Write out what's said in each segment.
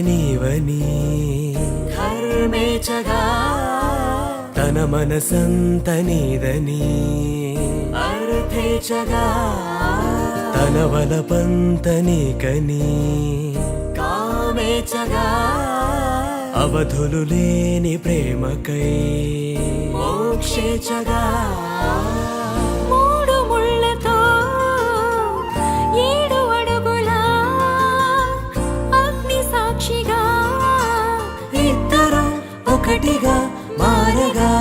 నీవని ధర్మేచగా తన మనసంత నీదని అర్థేచగా తన వలపంత నీకని కామేచగా అవధులు లేని ప్రేమకై మోక్షేచగా మూడు ముళ్ళతో 7 అడుగుల అగ్ని సాక్షిగా ఇద్దరు ఒకటిగా మారగా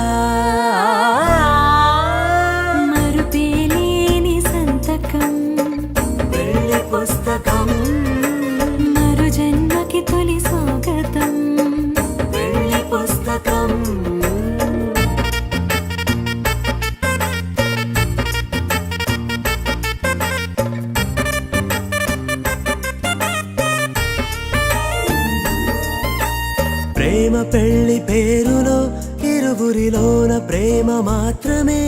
మరుపేలేని సంతకం పెళ్లి పుస్తకం మరు జన్మకి తొలి స్వాగతం పెళ్లి పుస్తకం ప్రేమ పెళ్లి పేరులో ఇరువురిలోన ప్రేమ మాత్రమే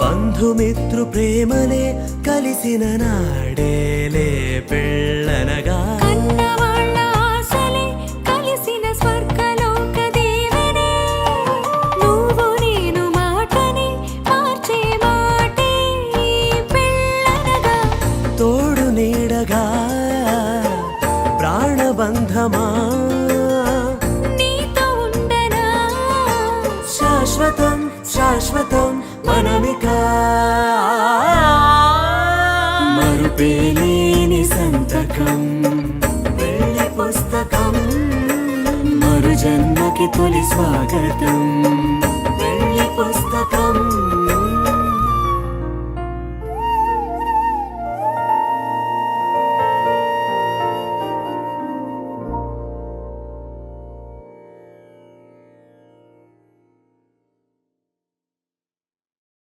బంధుమిత్రు ప్రేమలే కలిసిన నాడేలే పెళ్ళనగా కన్నవాళ్ళ ఆశలే కలిసిన స్వర్గలోక దీవెనే నువ్వు నేను మాటని మార్చే మాటే పెళ్ళనగా తోడు నీడగా ప్రాణబంధమా నీతో ఉండనా శాశ్వతం శాశ్వతం మనమిక మరుపేలేని సంతకం పెళ్లి పుస్తకం మరు జన్మకి తొలి స్వాగతం పెళ్లి పుస్తకం